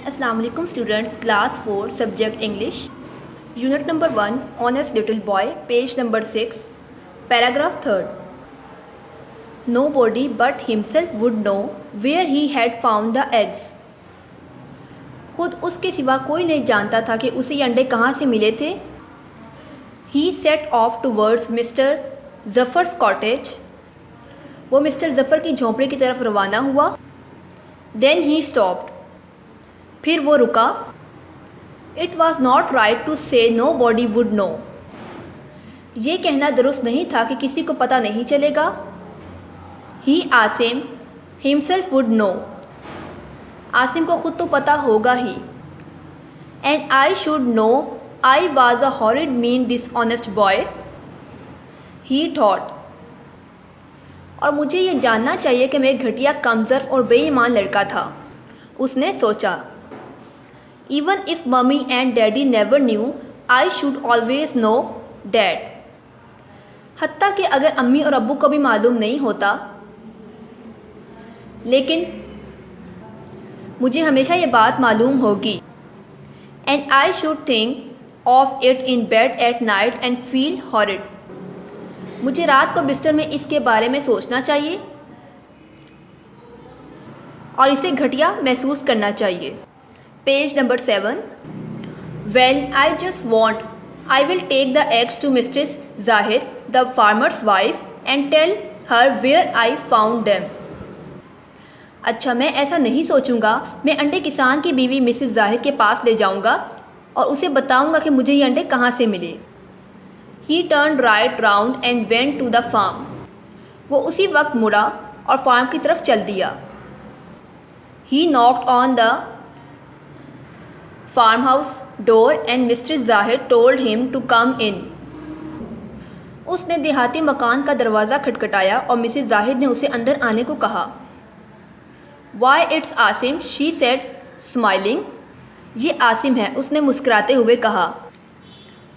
अस्सलाम वालेकुम students, class 4 subject English, unit number 1 honest little boy, page number 6, paragraph 3। Nobody but himself would know where he had found the eggs. खुद उसके सिवा कोई नहीं जानता था कि उसे ये अंडे कहाँ से मिले थे। He set off towards Mr Jaffer's cottage. वो मिस्टर जफ़र की झोंपड़ी की तरफ रवाना हुआ। Then he stopped. फिर वो रुका। It was not right to say nobody would know. ये कहना दुरुस्त नहीं था कि किसी को पता नहीं चलेगा। He Asim himself would know. Asim को खुद तो पता होगा ही। And I should know I was a horrid mean dishonest boy, he thought. और मुझे ये जानना चाहिए कि मैं घटिया, कमज़र और बेईमान लड़का था, उसने सोचा। Even if mummy and daddy never knew, I should always know that. हत्ता कि अगर अम्मी और अब्बू को भी मालूम नहीं होता, लेकिन मुझे हमेशा ये बात मालूम होगी। And I should think of it in bed at night and feel horrid. मुझे रात को बिस्तर में इसके बारे में सोचना चाहिए और इसे घटिया महसूस करना चाहिए। Page number 7। Well I just want I will take the eggs to mistress Zahir the farmer's wife and tell her where I found them. अच्छा, मैं ऐसा नहीं सोचूंगा। मैं अंडे किसान की बीवी मिसेस जाहिर के पास ले जाऊंगा और उसे बताऊंगा कि मुझे ये अंडे कहाँ से मिले। He turn right round and went to the farm. वो उसी वक्त मुड़ा और फार्म की तरफ चल दिया। He knocked on the farm house door and mistress Zahir told him to come in. उसने देहाती मकान का दरवाज़ा खटखटाया और मिसेस जाहिर ने उसे अंदर आने को कहा। Why it's Asim, she said smiling. ये आसिम है, उसने मुस्कुराते हुए कहा।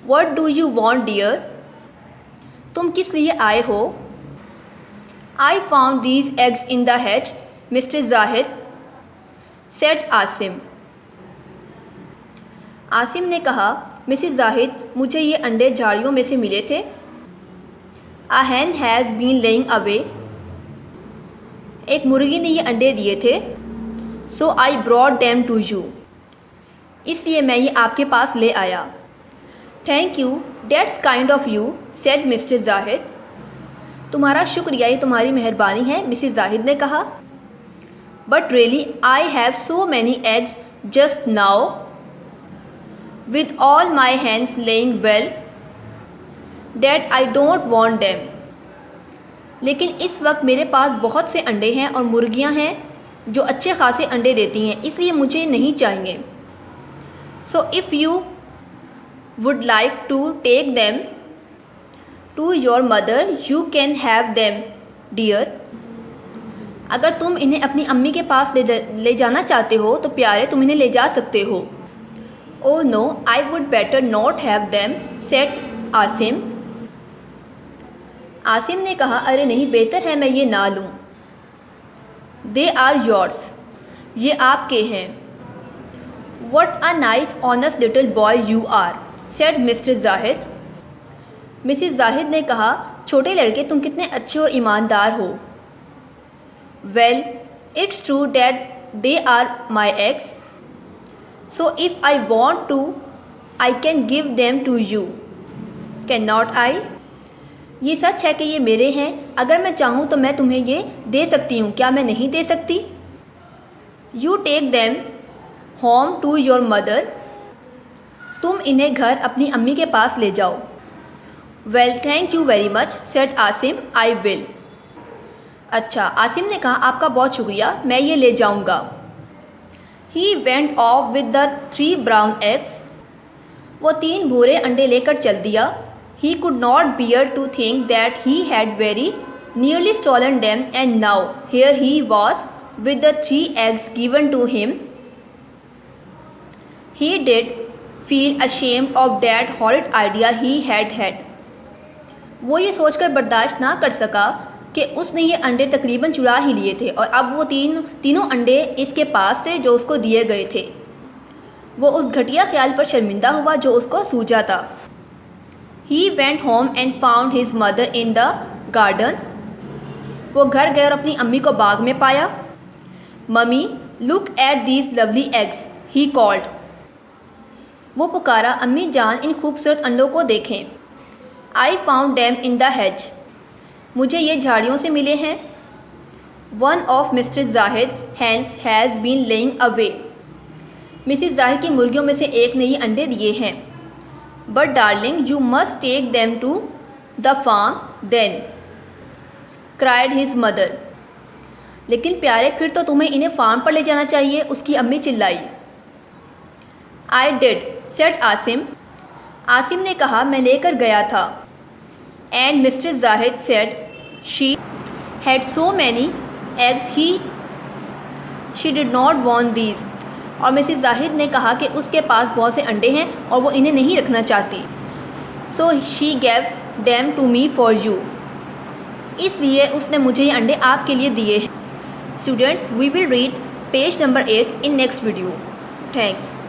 What do you want dear, तुम किस लिए आए हो। I found these eggs in the hedge Mr Zahir, said Asim. Asim ने कहा, मिसेस जाहिद, मुझे ये अंडे झाड़ियों में से मिले थे। A hen has been laying away, एक मुर्गी ने ये अंडे दिए थे। So I brought them to you, इसलिए मैं ये आपके पास ले आया। Thank you, that's kind of you, said Mr Zahid. तुम्हारा शुक्रिया, ये तुम्हारी मेहरबानी है, मिसेस जाहिद ने कहा। But really I have so many eggs just now with all my hens laying well that I don't want them. लेकिन इस वक्त मेरे पास बहुत से अंडे हैं और मुर्गियां हैं जो अच्छे खासे अंडे देती हैं, इसलिए मुझे नहीं चाहिए। So if you would like to take them to your mother, you can have them, dear. अगर तुम इन्हें अपनी अम्मी के पास ले जाना चाहते हो तो प्यारे, तुम इन्हें ले जा सकते हो। Oh no, I would better not have them, said Asim. Asim ने कहा, अरे नहीं, बेहतर है मैं ये ना लूँ। They are yours, ये आपके हैं। What a nice honest little boy you are, said Mr. Zahid. Mrs Zahid ने कहा, छोटे लड़के, तुम कितने अच्छे और ईमानदार हो। Well, it's true that they are my eggs. So if I want to, I can give them to you. Cannot I? ये सच है कि ये मेरे हैं, अगर मैं चाहूँ तो मैं तुम्हें ये दे सकती हूँ, क्या मैं नहीं दे सकती। You take them home to your mother. तुम इन्हें घर अपनी अम्मी के पास ले जाओ। Well, thank you very much, said Asim, I will. अच्छा, आसिम ने कहा, आपका बहुत शुक्रिया, मैं ये ले जाऊँगा। He went off with the 3 brown eggs. वो 3 भूरे अंडे लेकर चल दिया। He could not bear to think that he had very nearly stolen them and now here he was with the 3 eggs given to him. He did feel ashamed of that horrid idea he had had. वो ये सोचकर बर्दाश्त ना कर सका कि उसने ये अंडे तकरीबन चुरा ही लिए थे और अब वो तीनों अंडे इसके पास थे जो उसको दिए गए थे। वो उस घटिया ख्याल पर शर्मिंदा हुआ जो उसको सूझा था। He went home and found his mother in the garden. वो घर गया और अपनी अम्मी को बाग में पाया। Mummy, look at these lovely eggs, he called. वो पुकारा, अम्मी जान इन खूबसूरत अंडों को देखें। I found them in the hedge. मुझे ये झाड़ियों से मिले हैं। One of Mr. Zahid hens has been laying away. Mrs Zahid की मुर्गियों में से एक ने ये अंडे दिए हैं। But darling, you must take them to the farm then, cried his mother. लेकिन प्यारे, फिर तो तुम्हें इन्हें फार्म पर ले जाना चाहिए, उसकी अम्मी चिल्लाई। I did, said Asim. Asim ने कहा, मैं लेकर गया था। And Mr. Zahid said she had so many eggs she did not want these. और मिसिस जाहिद ने कहा कि उसके पास बहुत से अंडे हैं और वो इन्हें नहीं रखना चाहती। So she gave them to me for you. इसलिए उसने मुझे ये अंडे आपके लिए दिए हैं। Students, we will read page number 8 in next video. Thanks.